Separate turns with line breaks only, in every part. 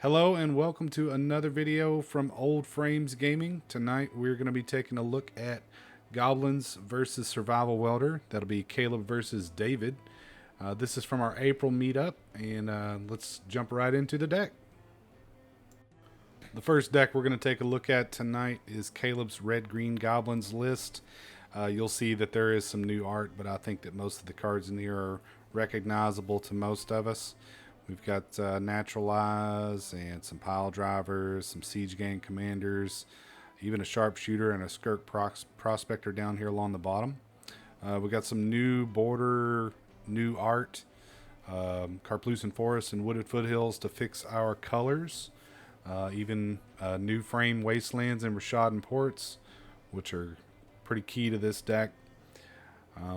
Hello and welcome to another video from Old Frames Gaming. Tonight we're going to be taking a look at Goblins versus Survival Welder. That'll be Kaleb versus David. This is from our April meetup, and let's jump right into the deck. The first deck we're going to take a look at tonight is Kaleb's Red-Green Goblins list. You'll see that there is some new art, but I think that most of the cards in here are recognizable to most of us. We've got Naturalize and some Pile Drivers, some Siege Gang Commanders, even a Sharpshooter and a Skirk Prospector down here along the bottom. We got some new border, new art, Carplucent Forests and Wooded Foothills to fix our colors. Even new frame Wastelands and Rashad Ports, which are pretty key to this deck.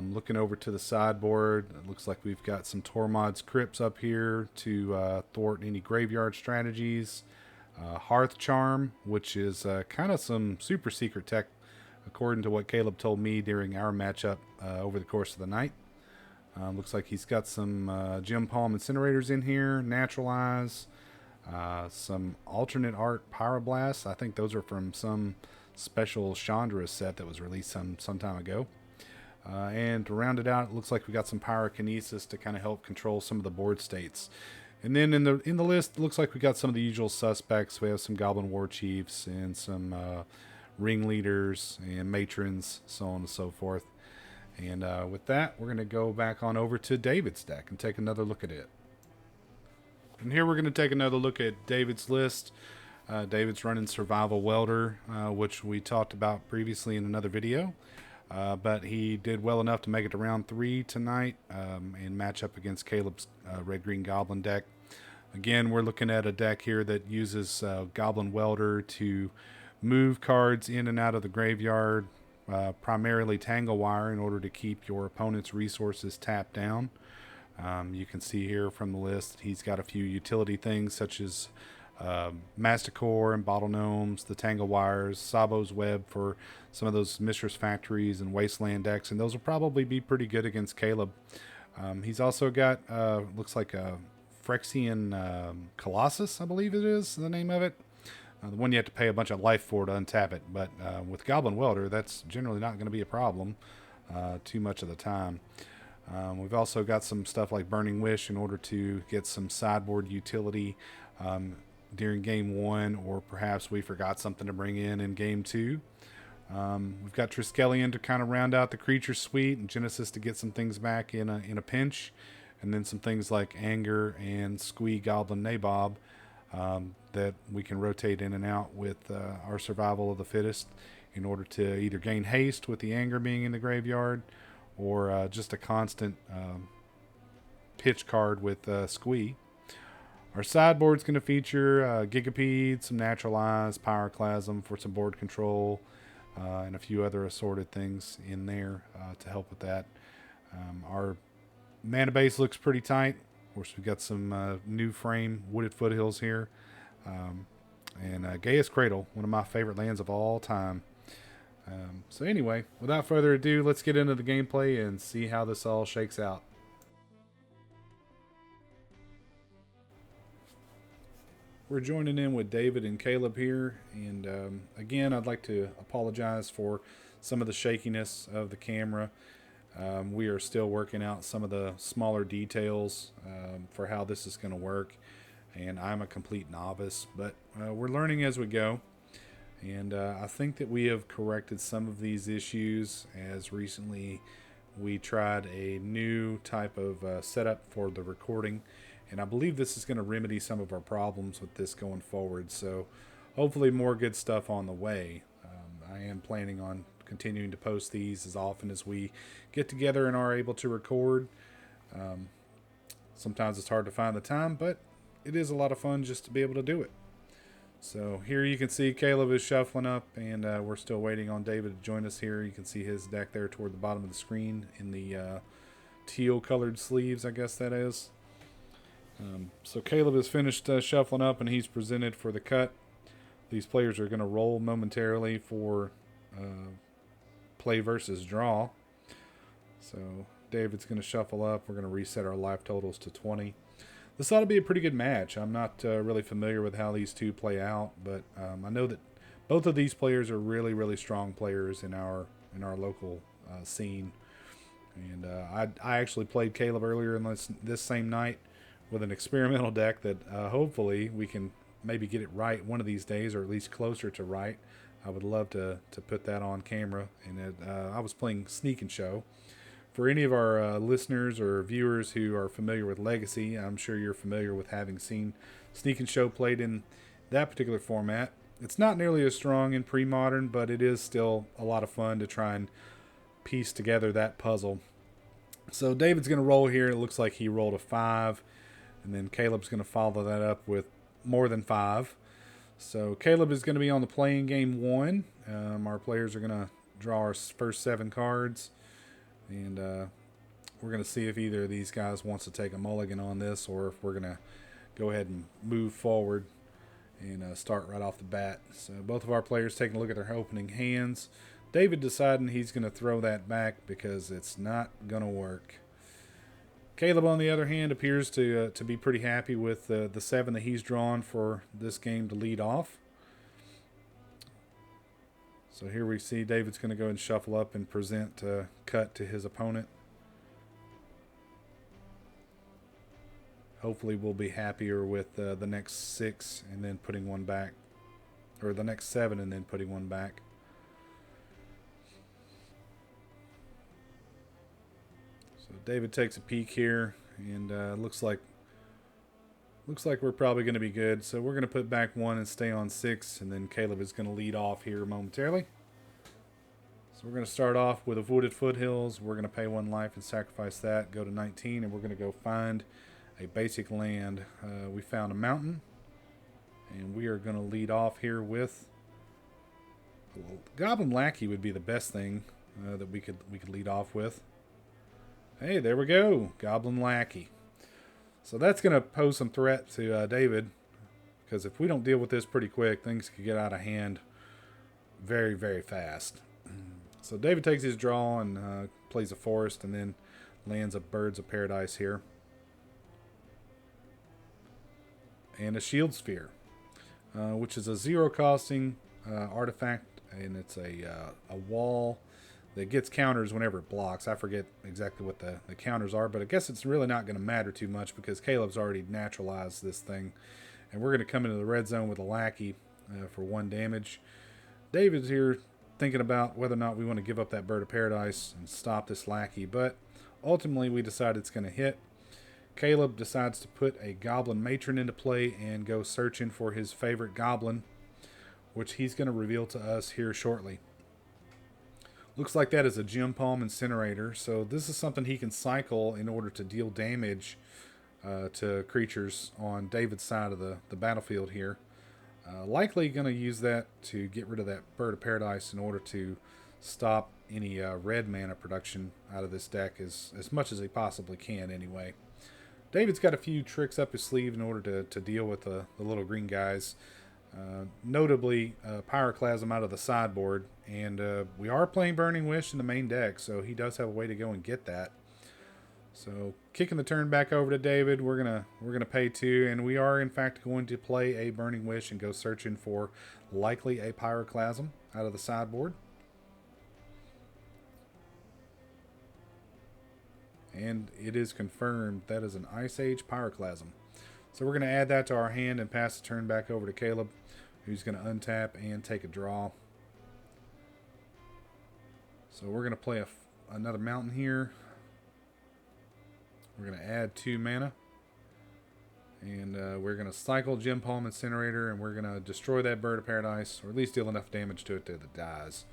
Looking over to the sideboard, it looks like we've got some Tormod's Crypts up here to thwart any graveyard strategies. Hearth Charm, which is kind of some super secret tech, according to what Kaleb told me during our matchup over the course of the night. Looks like he's got some Gem Palm Incinerators in here, Naturalize, some alternate art Pyroblast. I think those are from some special Chandra set that was released some time ago. And to round it out, it looks like we got some Pyrokinesis to kind of help control some of the board states. And then in the list, it looks like we got some of the usual suspects. We have some Goblin War Chiefs and some Ringleaders and Matrons, so on and so forth. And with that, we're going to go back on over to David's deck and take another look at it. And here we're going to take another look at David's list. David's running Survival Welder, which we talked about previously in another video. But he did well enough to make it to round 3 tonight and match up against Kaleb's Red-Green Goblin deck. Again, we're looking at a deck here that uses Goblin Welder to move cards in and out of the graveyard, primarily Tangle Wire, in order to keep your opponent's resources tapped down. You can see here from the list he's got a few utility things such as Masticore and Bottle Gnomes, the Tangle Wires, Sabo's Web for some of those Mistress Factories and Wasteland decks, and those will probably be pretty good against Kaleb. He's also got, looks like a Phyrexian Colossus, I believe it is the name of it. The one you have to pay a bunch of life for to untap it, but with Goblin Welder, that's generally not going to be a problem too much of the time. We've also got some stuff like Burning Wish in order to get some sideboard utility during game 1, or perhaps we forgot something to bring in game 2. We've got Triskelion to kind of round out the creature suite, and Genesis to get some things back in a pinch, and then some things like Anger and Squee Goblin Nabob that we can rotate in and out with our Survival of the Fittest in order to either gain haste with the Anger being in the graveyard, or just a constant pitch card with Squee. Our sideboard's going to feature Gigapede, some Naturalize, Pyroclasm for some board control, and a few other assorted things in there to help with that. Our mana base looks pretty tight. Of course, we've got some new frame Wooded Foothills here. And Gaia's Cradle, one of my favorite lands of all time. So anyway, without further ado, let's get into the gameplay and see how this all shakes out. We're joining in with David and Kaleb here, and again, I'd like to apologize for some of the shakiness of the camera. We are still working out some of the smaller details for how this is going to work, and I'm a complete novice, but we're learning as we go. And I think that we have corrected some of these issues, as recently we tried a new type of setup for the recording, and I believe this is going to remedy some of our problems with this going forward. So hopefully more good stuff on the way. I am planning on continuing to post these as often as we get together and are able to record. Sometimes it's hard to find the time, but it is a lot of fun just to be able to do it. So here you can see Kaleb is shuffling up, and we're still waiting on David to join us here. You can see his deck there toward the bottom of the screen in the teal colored sleeves, I guess that is. So Kaleb has finished shuffling up, and he's presented for the cut. These players are going to roll momentarily for play versus draw. So David's going to shuffle up. We're going to reset our life totals to 20. This ought to be a pretty good match. I'm not really familiar with how these two play out, but I know that both of these players are really, really strong players in our local scene. And I actually played Kaleb earlier in this same night with an experimental deck that hopefully we can maybe get it right one of these days, or at least closer to right. I would love to put that on camera. And I was playing Sneak and Show. For any of our listeners or viewers who are familiar with Legacy, I'm sure you're familiar with having seen Sneak and Show played in that particular format. It's not nearly as strong in Premodern, but it is still a lot of fun to try and piece together that puzzle. So David's going to roll here. It looks like he rolled a 5, and then Kaleb's going to follow that up with more than 5. So Kaleb is going to be on the playing game 1. Our players are going to draw our first 7 cards. And we're going to see if either of these guys wants to take a mulligan on this, or if we're going to go ahead and move forward and start right off the bat. So both of our players taking a look at their opening hands. David deciding he's going to throw that back because it's not going to work. Kaleb, on the other hand, appears to be pretty happy with the 7 that he's drawn for this game to lead off. So here we see David's going to go and shuffle up and present cut to his opponent. Hopefully we'll be happier with the next 6 and then putting one back. Or the next 7 and then putting one back. So David takes a peek here, and looks like we're probably going to be good. So we're going to put back 1 and stay on 6, and then Kaleb is going to lead off here momentarily. So we're going to start off with a Wooded Foothills. We're going to pay 1 life and sacrifice that, go to 19, and we're going to go find a basic land. We found a mountain, and we are going to lead off here with Goblin Lackey would be the best thing that we could lead off with. Hey, there we go, Goblin Lackey. So that's going to pose some threat to David, because if we don't deal with this pretty quick, things could get out of hand very, very fast. So David takes his draw and plays a forest, and then lands a Birds of Paradise here. And a Shield Sphere, which is a 0 costing artifact, and it's a wall that gets counters whenever it blocks. I forget exactly what the counters are, but I guess it's really not going to matter too much because Kaleb's already naturalized this thing. And we're going to come into the red zone with a Lackey for 1 damage. David's here thinking about whether or not we want to give up that Bird of Paradise and stop this Lackey, but ultimately we decide it's going to hit. Kaleb decides to put a Goblin Matron into play and go searching for his favorite Goblin, which he's going to reveal to us here shortly. Looks like that is a Gem Palm Incinerator, so this is something he can cycle in order to deal damage to creatures on David's side of the battlefield here. Likely going to use that to get rid of that Bird of Paradise in order to stop any red mana production out of this deck as much as he possibly can anyway. David's got a few tricks up his sleeve in order to deal with the little green guys. Notably, Pyroclasm out of the sideboard, and we are playing Burning Wish in the main deck, so he does have a way to go and get that. So kicking the turn back over to David, we're gonna pay 2, and we are in fact going to play a Burning Wish and go searching for likely a Pyroclasm out of the sideboard. And it is confirmed that is an Ice Age Pyroclasm. So we're going to add that to our hand and pass the turn back over to Kaleb, who's going to untap and take a draw. So we're going to play another mountain here. We're going to add 2 mana. And we're going to cycle Gem Palm Incinerator, and we're going to destroy that Bird of Paradise, or at least deal enough damage to it that it dies,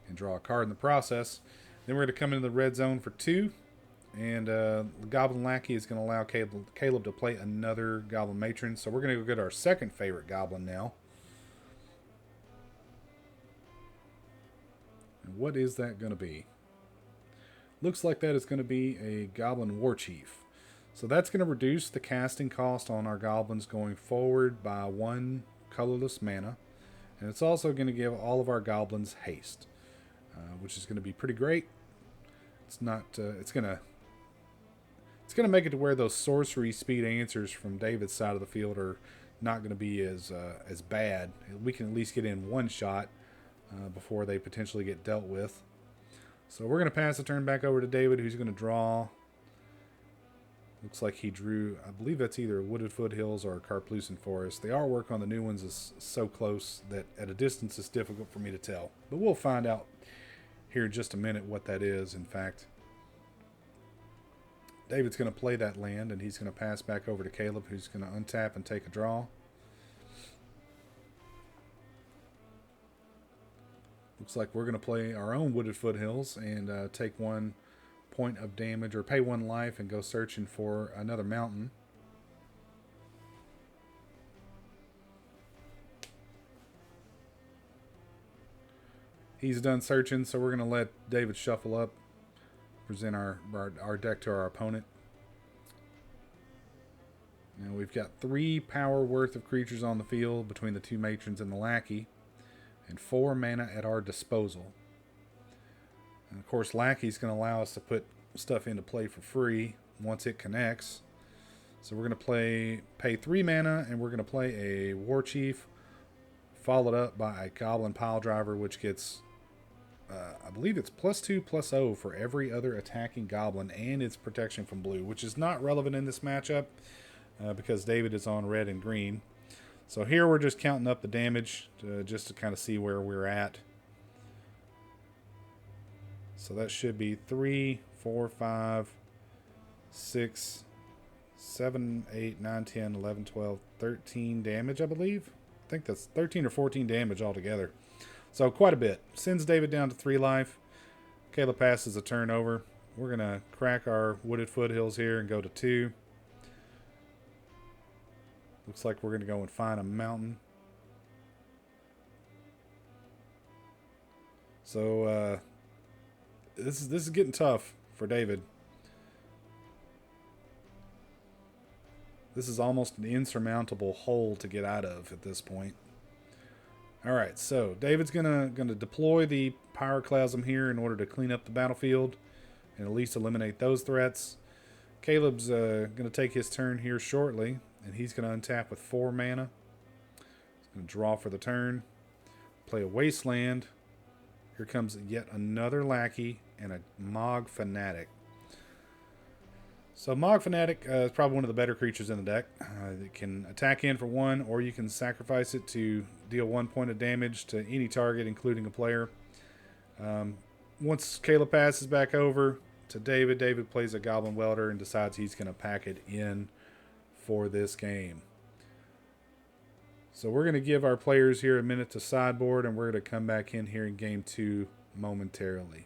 and draw a card in the process. Then we're going to come into the red zone for 2. And the Goblin Lackey is going to allow Kaleb to play another Goblin Matron. So we're going to go get our second favorite Goblin now. And what is that going to be? Looks like that is going to be a Goblin War Chief. So that's going to reduce the casting cost on our Goblins going forward by 1 colorless mana. And it's also going to give all of our Goblins haste, which is going to be pretty great. It's not. It's going to It's going to make it to where those sorcery speed answers from David's side of the field are not going to be as bad. We can at least get in one shot before they potentially get dealt with. So we're going to pass the turn back over to David, who's going to draw. Looks like he drew, I believe that's either Wooded Foothills or Carplucent Forest. The artwork on the new ones is so close that at a distance it's difficult for me to tell. But we'll find out here in just a minute what that is, in fact. David's going to play that land, and he's going to pass back over to Kaleb, who's going to untap and take a draw. Looks like we're going to play our own Wooded Foothills and take 1 point of damage, or pay 1 life and go searching for another mountain. He's done searching, so we're going to let David shuffle up, present our deck to our opponent. Now we've got 3 power worth of creatures on the field between the 2 matrons and the lackey, and 4 mana at our disposal. And of course, lackey's going to allow us to put stuff into play for free once it connects. So we're going to pay 3 mana, and we're going to play a War Chief, followed up by a Goblin Pile Driver, which gets, I believe it's +2/+0 for every other attacking goblin, and its protection from blue, which is not relevant in this matchup because David is on red and green. So here we're just counting up the damage just to kind of see where we're at. So that should be 3, 4, 5, 6, 7, 8, 9, 10, 11, 12, 13 damage, I believe. I think that's 13 or 14 damage altogether. So quite a bit. Sends David down to 3 life. Kaleb passes a turn over. We're going to crack our Wooded Foothills here and go to 2. Looks like we're going to go and find a mountain. So this is getting tough for David. This is almost an insurmountable hole to get out of at this point. All right, so David's gonna deploy the Pyroclasm here in order to clean up the battlefield and at least eliminate those threats. Kaleb's gonna take his turn here shortly, and he's gonna untap with 4 mana. He's gonna draw for the turn, play a Wasteland. Here comes yet another lackey and a Mog Fanatic. So Mog Fanatic is probably one of the better creatures in the deck. It can attack in for 1, or you can sacrifice it to deal 1 point of damage to any target, including a player. Once Kaleb passes back over to David, David plays a Goblin Welder and decides he's going to pack it in for this game. So we're going to give our players here a minute to sideboard, and we're going to come back in here in game 2 momentarily.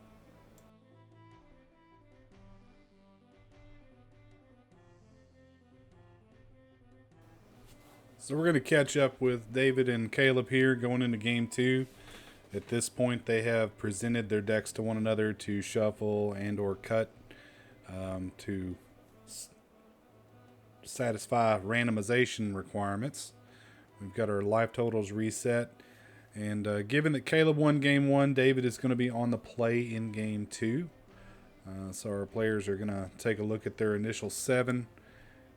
So we're going to catch up with David and Kaleb here going into game 2. At this point, they have presented their decks to one another to shuffle and or cut to satisfy randomization requirements. We've got our life totals reset. And given that Kaleb won game 1, David is going to be on the play in game 2. So our players are going to take a look at their initial 7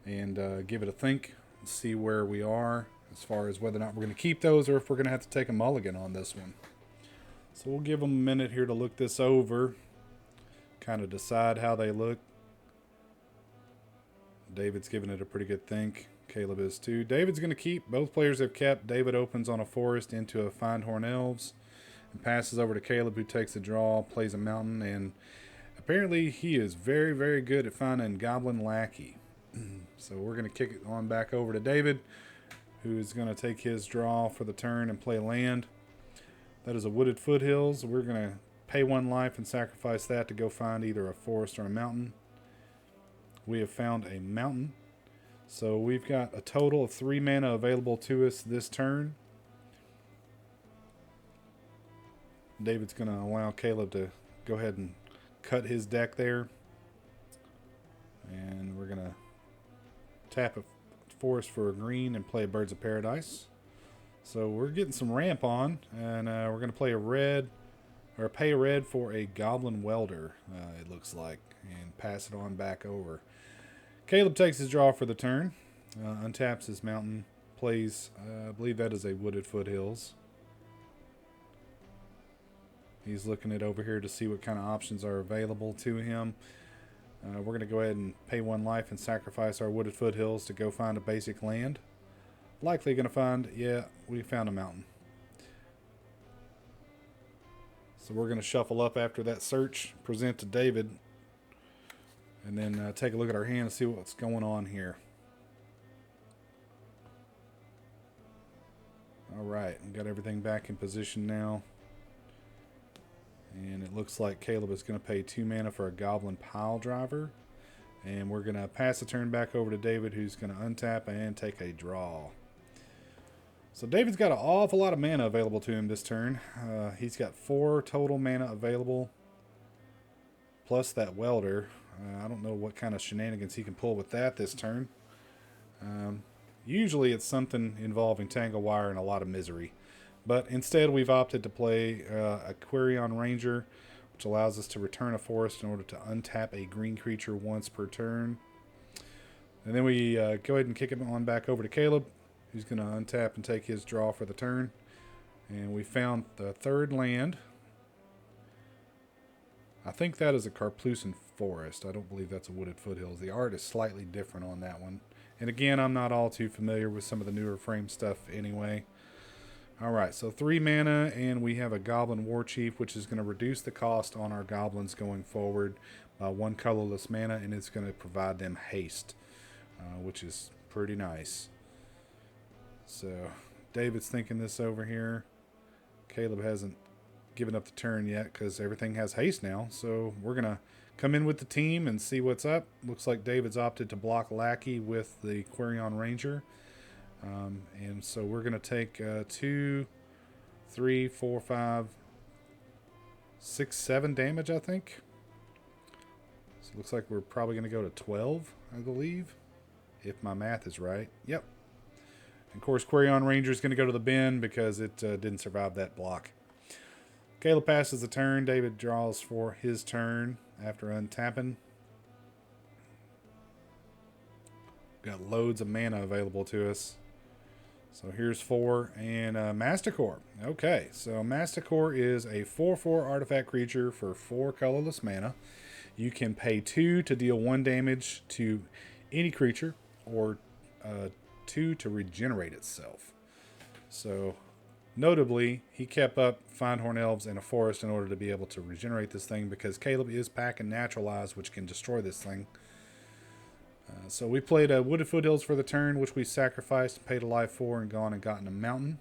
and give it a think. See where we are as far as whether or not we're going to keep those or if we're going to have to take a mulligan on this one. So we'll give them a minute here to look this over, kind of decide how they look. David's giving it a pretty good think. Kaleb is too. David's going to keep. Both players have kept. David opens on a forest into a Find Horn Elves and passes over to Kaleb, who takes a draw, plays a mountain, and apparently he is very, very good at finding Goblin Lackey. So we're going to kick it on back over to David, who is going to take his draw for the turn and play land. That is a Wooded Foothills. We're going to pay 1 life and sacrifice that to go find either a forest or a mountain. We have found a mountain. So we've got a total of 3 mana available to us this turn. David's going to allow Kaleb to go ahead and cut his deck there. And we're going to tap a forest for a green and play Birds of Paradise. So we're getting some ramp on, and we're going to play a red, or pay a red for a Goblin Welder, it looks like, and pass it on back over. Kaleb takes his draw for the turn, untaps his mountain, plays, I believe that is a wooded foothills. He's looking it over here to see what kind of options are available to him. We're going to go ahead and pay 1 life and sacrifice our wooded foothills to go find a basic land. Likely going to find, yeah, we found a mountain. So we're going to shuffle up after that search, present to David, and then take a look at our hand and see what's going on here. Alright, we got everything back in position now. And it looks like Kaleb is going to pay 2 mana for a Goblin Pile Driver. And we're going to pass the turn back over to David, who's going to untap and take a draw. So David's got an awful lot of mana available to him this turn. He's got 4 total mana available, plus that welder. I don't know what kind of shenanigans he can pull with that this turn. Usually it's something involving Tangle Wire and a lot of misery. But instead we've opted to play a Quirion Ranger, which allows us to return a forest in order to untap a green creature once per turn. And then we go ahead and kick him on back over to Kaleb, who's going to untap and take his draw for the turn. And we found the 3rd land. I think that is a Carplucin Forest. I don't believe that's a Wooded Foothills. The art is slightly different on that one. And again, I'm not all too familiar with some of the newer frame stuff anyway. Alright, so 3 mana, and we have a Goblin War Chief, which is going to reduce the cost on our goblins going forward by 1 colorless mana, and it's going to provide them haste, which is pretty nice. So, David's thinking this over here. Kaleb hasn't given up the turn yet because everything has haste now. So, we're going to come in with the team and see what's up. Looks like David's opted to block Lackey with the Quirion Ranger. And so we're going to take 2, 3, 4, 5, 6, 7 damage, I think. So it looks like we're probably going to go to 12, I believe, if my math is right. Yep. And of course, Quirion Ranger is going to go to the bin because it didn't survive that block. Kaleb passes the turn. David draws for his turn after untapping. Got loads of mana available to us. So here's 4 and Masticore. Okay, so Masticore is a 4/4 artifact creature for 4 colorless mana. You can pay 2 to deal 1 damage to any creature, or 2 to regenerate itself. So notably, he kept up Findhorn Elves and a forest in order to be able to regenerate this thing, because Kaleb is packing Naturalize, which can destroy this thing. So we played a Wooded Foothills for the turn, which we sacrificed, paid a life for, and gone and gotten a mountain.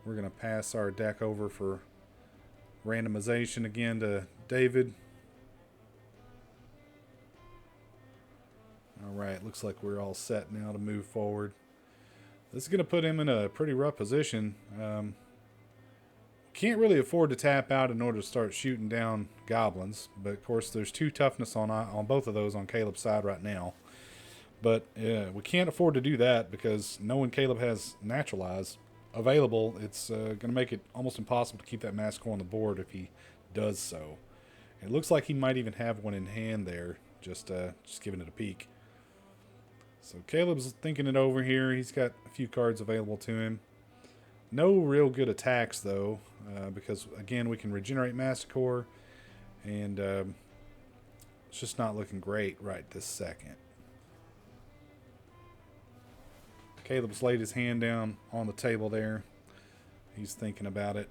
We're going to pass our deck over for randomization again to David. Alright, looks like we're all set now to move forward. This is going to put him in a pretty rough position. Can't really afford to tap out in order to start shooting down goblins, but of course there's 2 toughness on both of those on Kaleb's side right now. But we can't afford to do that, because knowing Kaleb has Naturalize available, it's going to make it almost impossible to keep that Masticore on the board if he does so. It looks like he might even have one in hand there, just giving it a peek. So Kaleb's thinking it over here. He's got a few cards available to him. No real good attacks, though, because, again, we can regenerate Masticore, and it's just not looking great right this second. Kaleb's laid his hand down on the table there. He's thinking about it.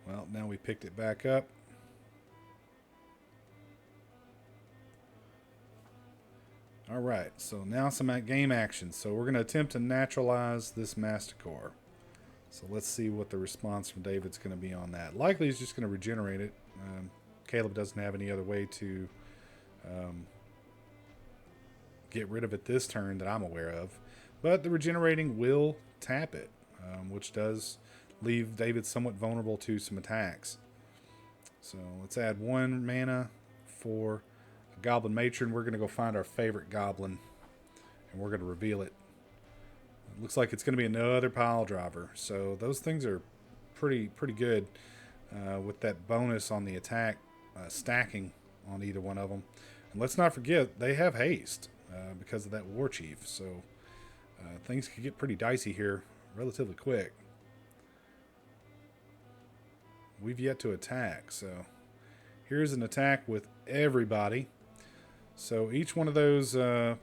Well, now we picked it back up. Alright, so now some game action. So we're going to attempt to naturalize this Masticore. So let's see what the response from David's going to be on that. Likely he's just going to regenerate it. Kaleb doesn't have any other way to get rid of it this turn that I'm aware of. But the regenerating will tap it, which does leave David somewhat vulnerable to some attacks. So let's add 1 mana for a Goblin Matron. We're going to go find our favorite goblin, and we're going to reveal it. Looks like it's going to be another pile driver. So those things are pretty good with that bonus on the attack stacking on either one of them. And let's not forget they have haste because of that war chief. So things could get pretty dicey here relatively quick. We've yet to attack, so here's an attack with everybody. So each one of those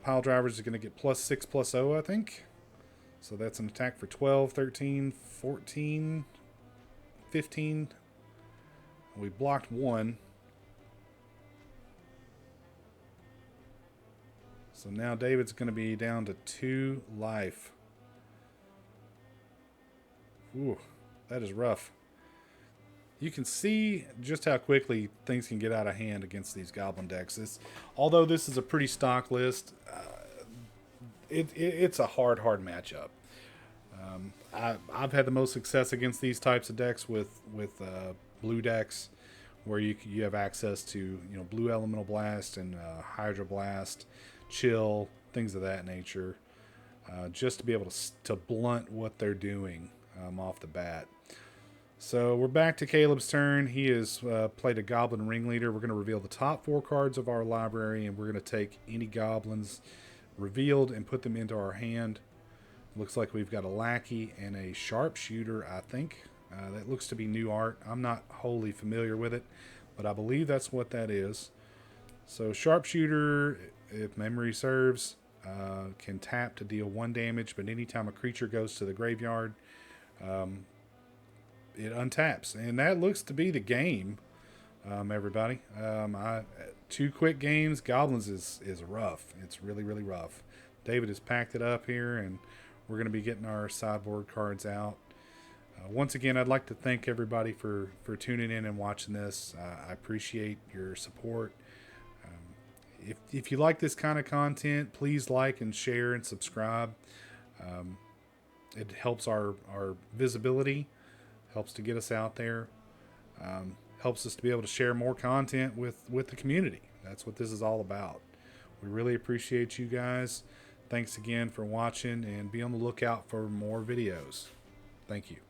pile drivers is going to get +6/+0, I think. So that's an attack for 12, 13, 14, 15. We blocked one. So now David's going to be down to 2 life. Ooh, that is rough. You can see just how quickly things can get out of hand against these goblin decks. Although this is a pretty stock list, it's a hard matchup. I've had the most success against these types of decks with blue decks, where you have access to blue elemental blast and hydro blast, chill, things of that nature, just to be able to blunt what they're doing off the bat. So we're back to Kaleb's turn. He has played a Goblin Ringleader. We're going to reveal the top 4 cards of our library, and we're going to take any goblins revealed and put them into our hand. Looks like we've got a Lackey and a Sharpshooter, I think. That looks to be new art. I'm not wholly familiar with it, but I believe that's what that is. So Sharpshooter, if memory serves, can tap to deal 1 damage, but anytime a creature goes to the graveyard, it untaps, and that looks to be the game. Everybody, 2 quick games. Goblins is rough. It's really rough. David has packed it up here, and we're going to be getting our sideboard cards out. Once again, I'd like to thank everybody for tuning in and watching this. I appreciate your support. If you like this kind of content, please like and share and subscribe. It helps our visibility, helps to get us out there, helps us to be able to share more content with the community. That's what this is all about. We really appreciate you guys. Thanks again for watching, and be on the lookout for more videos. Thank you.